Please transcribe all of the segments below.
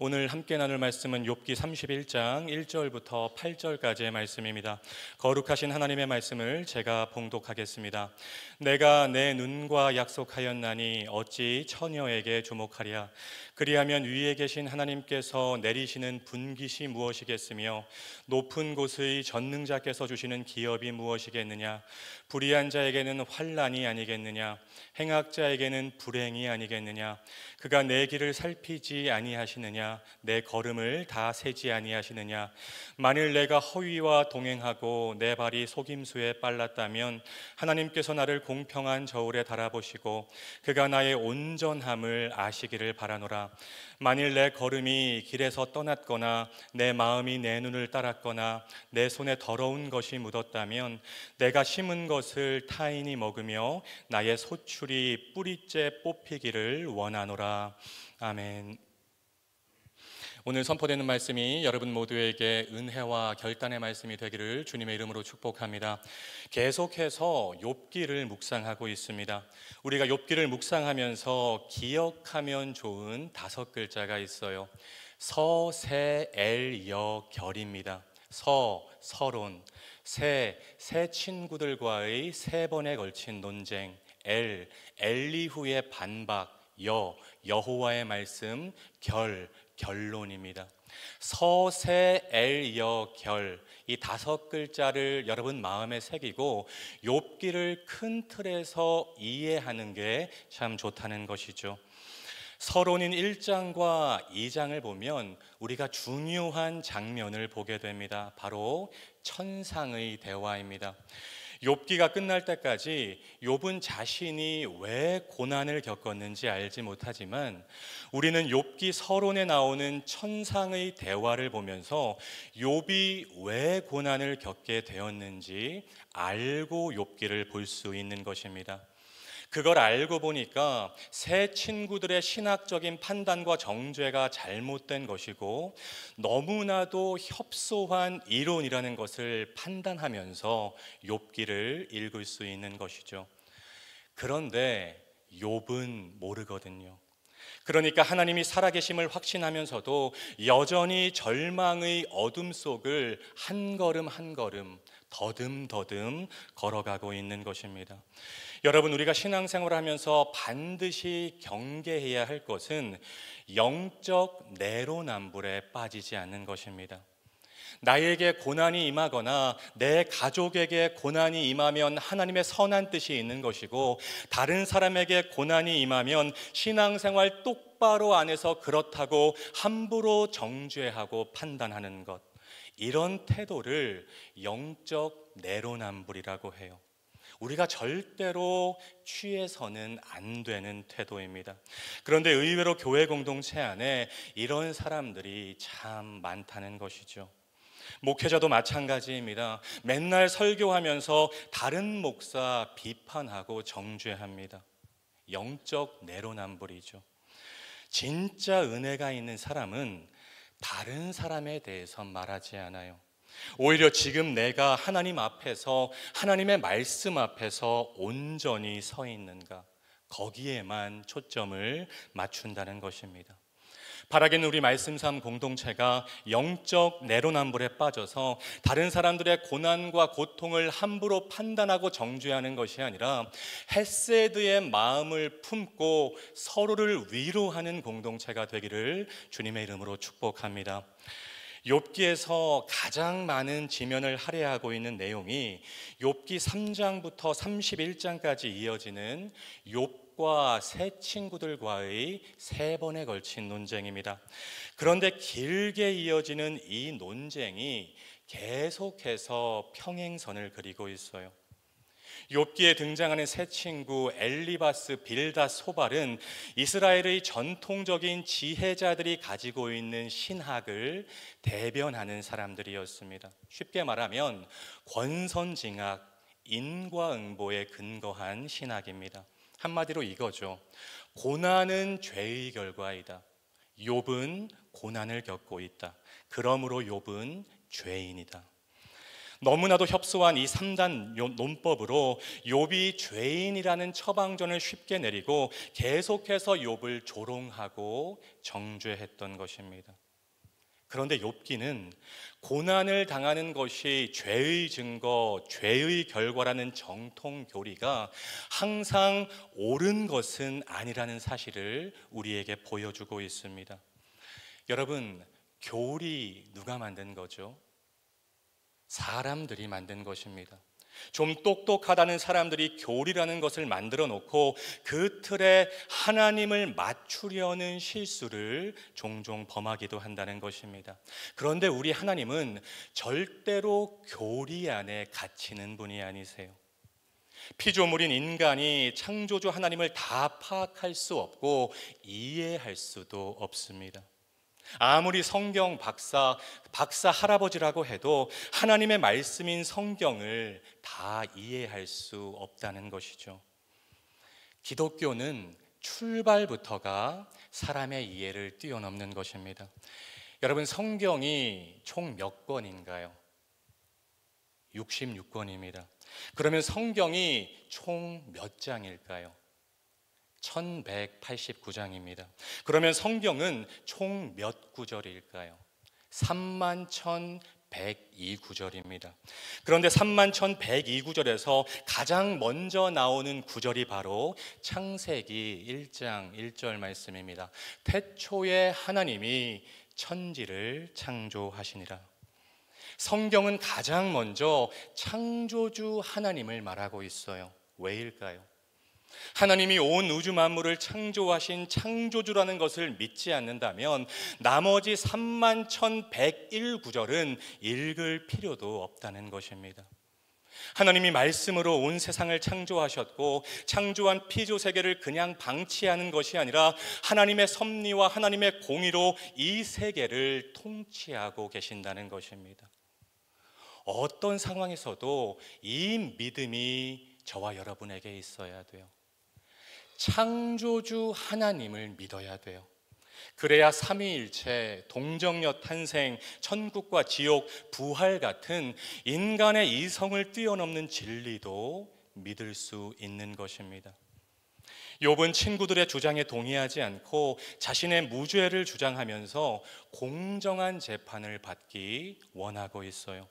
오늘 함께 나눌 말씀은 욥기 31장 1절부터 8절까지의 말씀입니다. 거룩하신 하나님의 말씀을 제가 봉독하겠습니다. 내가 내 눈과 약속하였나니 어찌 처녀에게 주목하랴. 그리하면 위에 계신 하나님께서 내리시는 분깃이 무엇이겠으며 높은 곳의 전능자께서 주시는 기업이 무엇이겠느냐. 불의한 자에게는 환난이 아니겠느냐. 행악자에게는 불행이 아니겠느냐. 그가 내 길을 살피지 아니하시느냐. 내 걸음을 다 세지 아니하시느냐. 만일 내가 허위와 동행하고 내 발이 속임수에 빨랐다면 하나님께서 나를 공평한 저울에 달아보시고 그가 나의 온전함을 아시기를 바라노라. 만일 내 걸음이 길에서 떠났거나 내 마음이 내 눈을 따랐거나 내 손에 더러운 것이 묻었다면 내가 심은 것을 타인이 먹으며 나의 소출이 뿌리째 뽑히기를 원하노라. 아멘. 오늘 선포되는 말씀이 여러분 모두에게 은혜와 결단의 말씀이 되기를 주님의 이름으로 축복합니다. 계속해서 욥기를 묵상하고 있습니다. 우리가 욥기를 묵상하면서 기억하면 좋은 5글자가 있어요. 서세엘여결입니다. 서론, 새 친구들과의 3번에 걸친 논쟁, 엘리후의 반박, 여호와의 말씀, 결론입니다. 서세엘여결, 이 5글자를 여러분 마음에 새기고 욥기를 큰 틀에서 이해하는 게 참 좋다는 것이죠. 서론인 1장과 2장을 보면 우리가 중요한 장면을 보게 됩니다. 바로 천상의 대화입니다. 욥기가 끝날 때까지 욥은 자신이 왜 고난을 겪었는지 알지 못하지만 우리는 욥기 서론에 나오는 천상의 대화를 보면서 욥이 왜 고난을 겪게 되었는지 알고 욥기를 볼 수 있는 것입니다. 그걸 알고 보니까 새 친구들의 신학적인 판단과 정죄가 잘못된 것이고 너무나도 협소한 이론이라는 것을 판단하면서 욥기를 읽을 수 있는 것이죠. 그런데 욥은 모르거든요. 그러니까 하나님이 살아계심을 확신하면서도 여전히 절망의 어둠 속을 한 걸음 한 걸음 더듬더듬 걸어가고 있는 것입니다. 여러분, 우리가 신앙생활을 하면서 반드시 경계해야 할 것은 영적 내로남불에 빠지지 않는 것입니다. 나에게 고난이 임하거나 내 가족에게 고난이 임하면 하나님의 선한 뜻이 있는 것이고 다른 사람에게 고난이 임하면 신앙생활 똑바로 안 해서 그렇다고 함부로 정죄하고 판단하는 것, 이런 태도를 영적 내로남불이라고 해요. 우리가 절대로 취해서는 안 되는 태도입니다. 그런데 의외로 교회 공동체 안에 이런 사람들이 참 많다는 것이죠. 목회자도 마찬가지입니다. 맨날 설교하면서 다른 목사 비판하고 정죄합니다. 영적 내로남불이죠. 진짜 은혜가 있는 사람은 다른 사람에 대해서 말하지 않아요. 오히려 지금 내가 하나님 앞에서, 하나님의 말씀 앞에서 온전히 서 있는가, 거기에만 초점을 맞춘다는 것입니다. 바라기는 우리 말씀 삶 공동체가 영적 내로남불에 빠져서 다른 사람들의 고난과 고통을 함부로 판단하고 정죄하는 것이 아니라 헤세드의 마음을 품고 서로를 위로하는 공동체가 되기를 주님의 이름으로 축복합니다. 욥기에서 가장 많은 지면을 할애하고 있는 내용이 욥기 3장부터 31장까지 이어지는 욥과 새 친구들과의 3번에 걸친 논쟁입니다. 그런데 길게 이어지는 이 논쟁이 계속해서 평행선을 그리고 있어요. 욥기에 등장하는 새 친구 엘리바스, 빌닷, 소발은 이스라엘의 전통적인 지혜자들이 가지고 있는 신학을 대변하는 사람들이었습니다. 쉽게 말하면 권선징악, 인과응보에 근거한 신학입니다. 한마디로 이거죠. 고난은 죄의 결과이다. 욥은 고난을 겪고 있다. 그러므로 욥은 죄인이다. 너무나도 협소한 이 3단 논법으로 욥이 죄인이라는 처방전을 쉽게 내리고 계속해서 욥을 조롱하고 정죄했던 것입니다. 그런데 욥기는 고난을 당하는 것이 죄의 증거, 죄의 결과라는 정통 교리가 항상 옳은 것은 아니라는 사실을 우리에게 보여주고 있습니다. 여러분, 교리 누가 만든 거죠? 사람들이 만든 것입니다. 좀 똑똑하다는 사람들이 교리라는 것을 만들어 놓고 그 틀에 하나님을 맞추려는 실수를 종종 범하기도 한다는 것입니다. 그런데 우리 하나님은 절대로 교리 안에 갇히는 분이 아니세요. 피조물인 인간이 창조주 하나님을 다 파악할 수 없고 이해할 수도 없습니다. 아무리 성경 박사 할아버지라고 해도 하나님의 말씀인 성경을 다 이해할 수 없다는 것이죠. 기독교는 출발부터가 사람의 이해를 뛰어넘는 것입니다. 여러분, 성경이 총 몇 권인가요? 66권입니다. 그러면 성경이 총 몇 장일까요? 1189장입니다. 그러면 성경은 총 몇 구절일까요? 31,102구절입니다. 그런데 31,102구절에서 가장 먼저 나오는 구절이 바로 창세기 1장 1절 말씀입니다. 태초에 하나님이 천지를 창조하시니라. 성경은 가장 먼저 창조주 하나님을 말하고 있어요. 왜일까요? 하나님이 온 우주 만물을 창조하신 창조주라는 것을 믿지 않는다면 나머지 31,101구절은 읽을 필요도 없다는 것입니다. 하나님이 말씀으로 온 세상을 창조하셨고 창조한 피조 세계를 그냥 방치하는 것이 아니라 하나님의 섭리와 하나님의 공의로 이 세계를 통치하고 계신다는 것입니다. 어떤 상황에서도 이 믿음이 저와 여러분에게 있어야 돼요. 창조주 하나님을 믿어야 돼요. 그래야 삼위일체, 동정녀 탄생, 천국과 지옥, 부활 같은 인간의 이성을 뛰어넘는 진리도 믿을 수 있는 것입니다. 욥은 친구들의 주장에 동의하지 않고 자신의 무죄를 주장하면서 공정한 재판을 받기 원하고 있어요.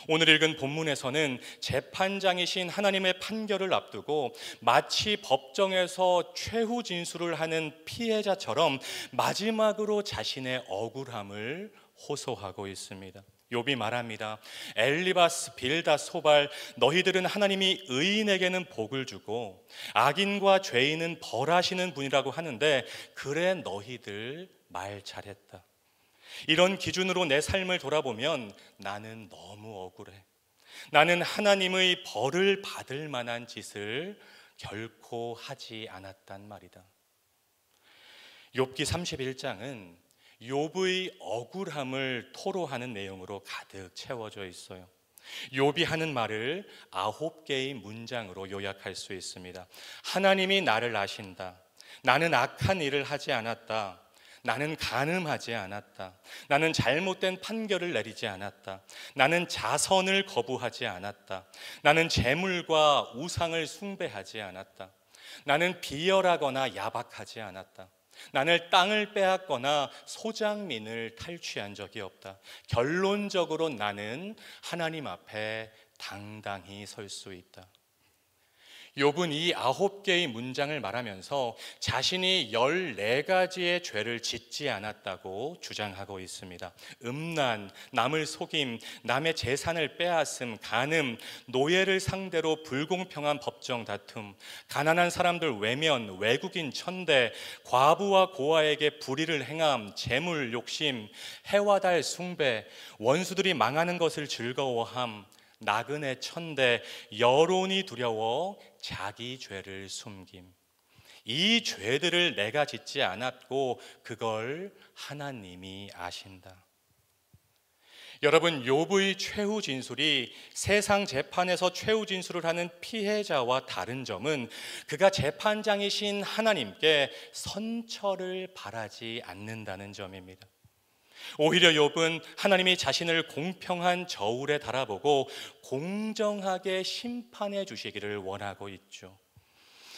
오늘 읽은 본문에서는 재판장이신 하나님의 판결을 앞두고 마치 법정에서 최후 진술을 하는 피해자처럼 마지막으로 자신의 억울함을 호소하고 있습니다. 욥이 말합니다. 엘리바스, 빌다, 소발, 너희들은 하나님이 의인에게는 복을 주고 악인과 죄인은 벌하시는 분이라고 하는데 그래 너희들 말 잘했다. 이런 기준으로 내 삶을 돌아보면 나는 너무 억울해. 나는 하나님의 벌을 받을 만한 짓을 결코 하지 않았단 말이다. 욥기 31장은 욥의 억울함을 토로하는 내용으로 가득 채워져 있어요. 욥이 하는 말을 9개의 문장으로 요약할 수 있습니다. 하나님이 나를 아신다. 나는 악한 일을 하지 않았다. 나는 간음하지 않았다. 나는 잘못된 판결을 내리지 않았다. 나는 자선을 거부하지 않았다. 나는 재물과 우상을 숭배하지 않았다. 나는 비열하거나 야박하지 않았다. 나는 땅을 빼앗거나 소장민을 탈취한 적이 없다. 결론적으로 나는 하나님 앞에 당당히 설 수 있다. 욥은 이 9개의 문장을 말하면서 자신이 14가지의 죄를 짓지 않았다고 주장하고 있습니다. 음란, 남을 속임, 남의 재산을 빼앗음, 간음, 노예를 상대로 불공평한 법정 다툼, 가난한 사람들 외면, 외국인 천대, 과부와 고아에게 불의를 행함, 재물 욕심, 해와 달 숭배, 원수들이 망하는 것을 즐거워함, 나그네 천대, 여론이 두려워 자기 죄를 숨김. 이 죄들을 내가 짓지 않았고 그걸 하나님이 아신다. 여러분, 욥의 최후 진술이 세상 재판에서 최후 진술을 하는 피해자와 다른 점은 그가 재판장이신 하나님께 선처를 바라지 않는다는 점입니다. 오히려 욥은 하나님이 자신을 공평한 저울에 달아보고 공정하게 심판해 주시기를 원하고 있죠.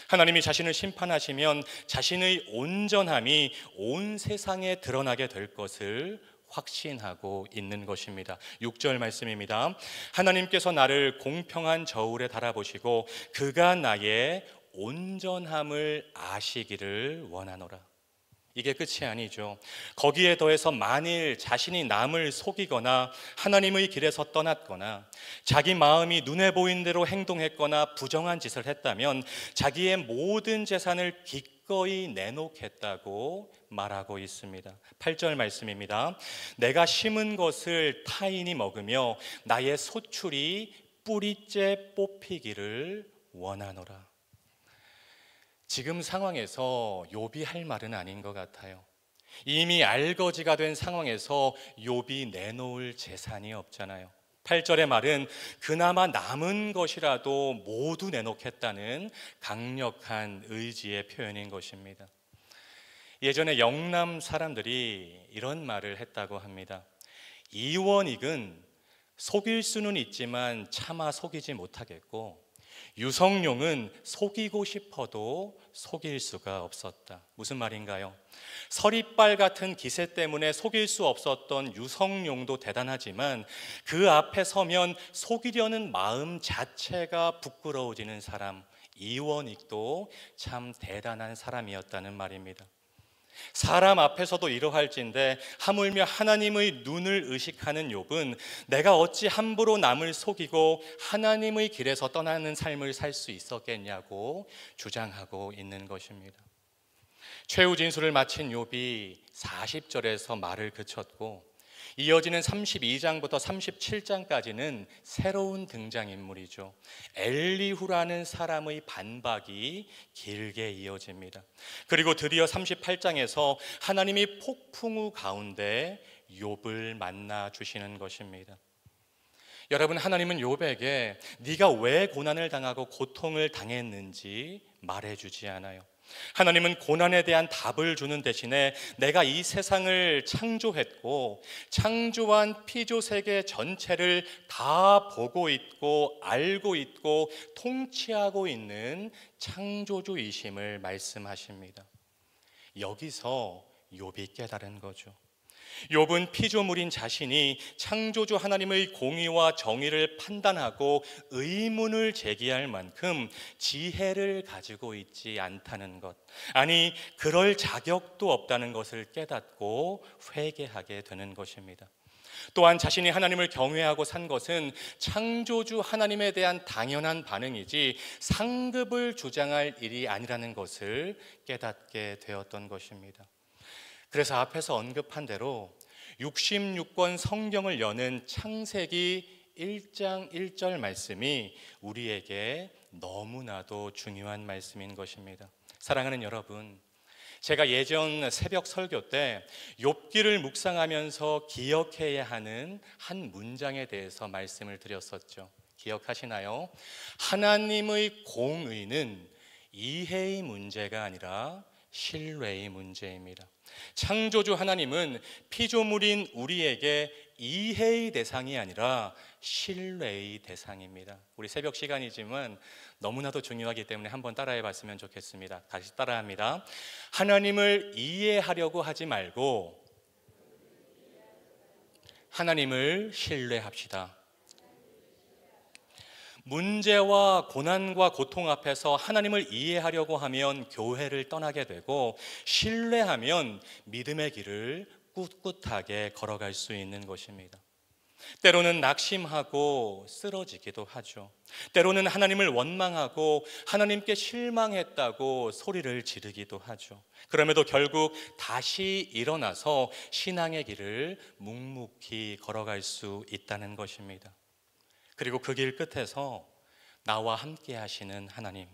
하나님이 자신을 심판하시면 자신의 온전함이 온 세상에 드러나게 될 것을 확신하고 있는 것입니다. 6절 말씀입니다. 하나님께서 나를 공평한 저울에 달아보시고 그가 나의 온전함을 아시기를 원하노라. 이게 끝이 아니죠. 거기에 더해서 만일 자신이 남을 속이거나 하나님의 길에서 떠났거나 자기 마음이 눈에 보이는 대로 행동했거나 부정한 짓을 했다면 자기의 모든 재산을 기꺼이 내놓겠다고 말하고 있습니다. 8절 말씀입니다. 내가 심은 것을 타인이 먹으며 나의 소출이 뿌리째 뽑히기를 원하노라. 지금 상황에서 욥이 할 말은 아닌 것 같아요. 이미 알거지가 된 상황에서 욥이 내놓을 재산이 없잖아요. 8절의 말은 그나마 남은 것이라도 모두 내놓겠다는 강력한 의지의 표현인 것입니다. 예전에 영남 사람들이 이런 말을 했다고 합니다. 이원익은 속일 수는 있지만 차마 속이지 못하겠고 유성룡은 속이고 싶어도 속일 수가 없었다. 무슨 말인가요? 서리빨 같은 기세 때문에 속일 수 없었던 유성룡도 대단하지만 그 앞에 서면 속이려는 마음 자체가 부끄러워지는 사람, 이원익도 참 대단한 사람이었다는 말입니다. 사람 앞에서도 이러할진데 하물며 하나님의 눈을 의식하는 욥은 내가 어찌 함부로 남을 속이고 하나님의 길에서 떠나는 삶을 살 수 있었겠냐고 주장하고 있는 것입니다. 최후 진술을 마친 욥이 40절에서 말을 그쳤고 이어지는 32장부터 37장까지는 새로운 등장인물이죠. 엘리후라는 사람의 반박이 길게 이어집니다. 그리고 드디어 38장에서 하나님이 폭풍우 가운데 욥을 만나 주시는 것입니다. 여러분, 하나님은 욥에게 네가 왜 고난을 당하고 고통을 당했는지 말해주지 않아요. 하나님은 고난에 대한 답을 주는 대신에 내가 이 세상을 창조했고 창조한 피조 세계 전체를 다 보고 있고 알고 있고 통치하고 있는 창조주이심을 말씀하십니다. 여기서 욥이 깨달은 거죠. 욥은 피조물인 자신이 창조주 하나님의 공의와 정의를 판단하고 의문을 제기할 만큼 지혜를 가지고 있지 않다는 것, 아니 그럴 자격도 없다는 것을 깨닫고 회개하게 되는 것입니다. 또한 자신이 하나님을 경외하고 산 것은 창조주 하나님에 대한 당연한 반응이지 상급을 주장할 일이 아니라는 것을 깨닫게 되었던 것입니다. 그래서 앞에서 언급한 대로 66권 성경을 여는 창세기 1장 1절 말씀이 우리에게 너무나도 중요한 말씀인 것입니다. 사랑하는 여러분, 제가 예전 새벽 설교 때 욥기를 묵상하면서 기억해야 하는 한 문장에 대해서 말씀을 드렸었죠. 기억하시나요? 하나님의 공의는 이해의 문제가 아니라 신뢰의 문제입니다. 창조주 하나님은 피조물인 우리에게 이해의 대상이 아니라 신뢰의 대상입니다. 우리 새벽 시간이지만 너무나도 중요하기 때문에 한번 따라해 봤으면 좋겠습니다. 다시 따라합니다. 하나님을 이해하려고 하지 말고 하나님을 신뢰합시다. 문제와 고난과 고통 앞에서 하나님을 이해하려고 하면 교회를 떠나게 되고 신뢰하면 믿음의 길을 꿋꿋하게 걸어갈 수 있는 것입니다. 때로는 낙심하고 쓰러지기도 하죠. 때로는 하나님을 원망하고 하나님께 실망했다고 소리를 지르기도 하죠. 그럼에도 결국 다시 일어나서 신앙의 길을 묵묵히 걸어갈 수 있다는 것입니다. 그리고 그 길 끝에서 나와 함께 하시는 하나님,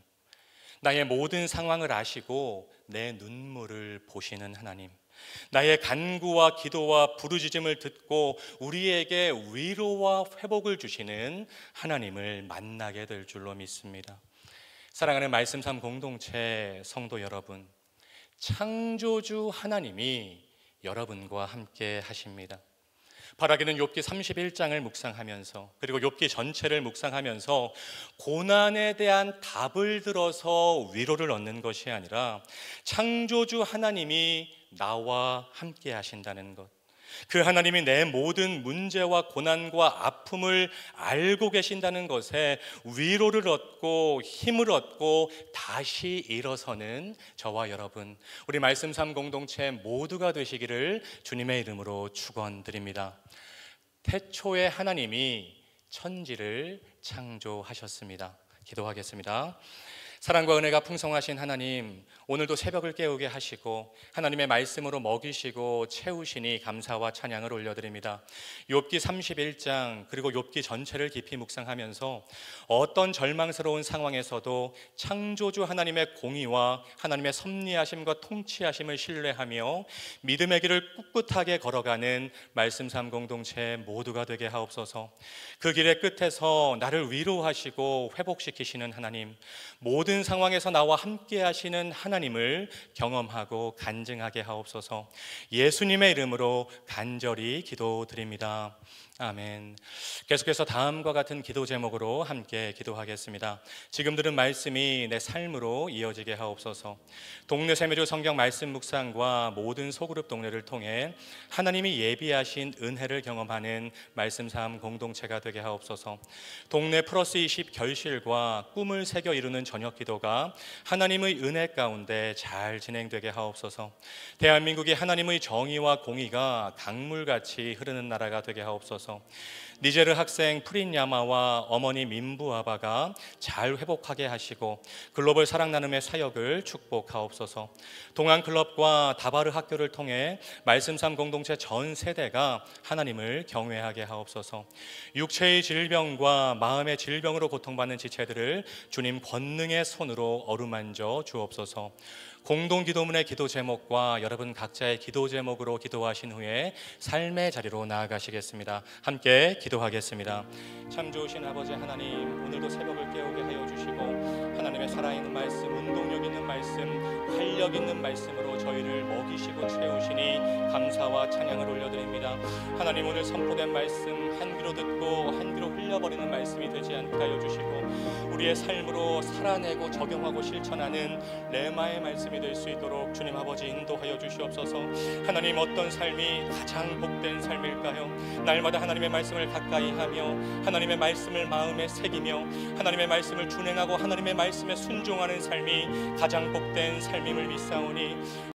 나의 모든 상황을 아시고 내 눈물을 보시는 하나님, 나의 간구와 기도와 부르짖음을 듣고 우리에게 위로와 회복을 주시는 하나님을 만나게 될 줄로 믿습니다. 사랑하는 말씀 삶 공동체 성도 여러분, 창조주 하나님이 여러분과 함께 하십니다. 바라기는 욥기 31장을 묵상하면서, 그리고 욥기 전체를 묵상하면서 고난에 대한 답을 들어서 위로를 얻는 것이 아니라 창조주 하나님이 나와 함께 하신다는 것, 그 하나님이 내 모든 문제와 고난과 아픔을 알고 계신다는 것에 위로를 얻고 힘을 얻고 다시 일어서는 저와 여러분, 우리 말씀 삶 공동체 모두가 되시기를 주님의 이름으로 축원드립니다. 태초에 하나님이 천지를 창조하셨습니다. 기도하겠습니다. 사랑과 은혜가 풍성하신 하나님, 오늘도 새벽을 깨우게 하시고 하나님의 말씀으로 먹이시고 채우시니 감사와 찬양을 올려드립니다. 욥기 31장 그리고 욥기 전체를 깊이 묵상하면서 어떤 절망스러운 상황에서도 창조주 하나님의 공의와 하나님의 섭리하심과 통치하심을 신뢰하며 믿음의 길을 꿋꿋하게 걸어가는 말씀 삶 공동체 모두가 되게 하옵소서. 그 길의 끝에서 나를 위로하시고 회복시키시는 하나님, 모든 상황에서 나와 함께 하시는 하나님을 경험하고 간증하게 하옵소서. 예수님의 이름으로 간절히 기도드립니다. 아멘. 계속해서 다음과 같은 기도 제목으로 함께 기도하겠습니다. 지금 들은 말씀이 내 삶으로 이어지게 하옵소서. 동네 세미료 성경 말씀 묵상과 모든 소그룹 동네를 통해 하나님이 예비하신 은혜를 경험하는 말씀 삶 공동체가 되게 하옵소서. 동네 플러스 20 결실과 꿈을 새겨 이루는 저녁 기도가 하나님의 은혜 가운데 잘 진행되게 하옵소서. 대한민국이 하나님의 정의와 공의가 강물같이 흐르는 나라가 되게 하옵소서. 니제르 학생 프린야마와 어머니 민부아바가 잘 회복하게 하시고 글로벌 사랑 나눔의 사역을 축복하옵소서. 동안클럽과 다바르 학교를 통해 말씀 삶 공동체 전 세대가 하나님을 경외하게 하옵소서. 육체의 질병과 마음의 질병으로 고통받는 지체들을 주님 권능의 손으로 어루만져 주옵소서. 공동 기도문의 기도 제목과 여러분 각자의 기도 제목으로 기도하신 후에 삶의 자리로 나아가시겠습니다. 함께 기도하겠습니다. 참 좋으신 아버지 하나님, 오늘도 새벽을 깨우게 하여 주시고 하나님의 살아있는 말씀, 운동력 있는 말씀, 활력 있는 말씀으로 저희를 먹이시고 채우시니 감사와 찬양을 올려드립니다. 하나님, 오늘 선포된 말씀 한 귀로 듣고 한 귀로 흘려버리는 말씀이 되지 않게 하여 주시고 우리의 삶으로 살아내고 적용하고 실천하는 레마의 말씀이 될 수 있도록 주님 아버지 인도하여 주시옵소서. 하나님, 어떤 삶이 가장 복된 삶일까요? 날마다 하나님의 말씀을 가까이 하며 하나님의 말씀을 마음에 새기며 하나님의 말씀을 준행하고 하나님의 말씀에 순종하는 삶이 가장 복된 삶임을 믿사오니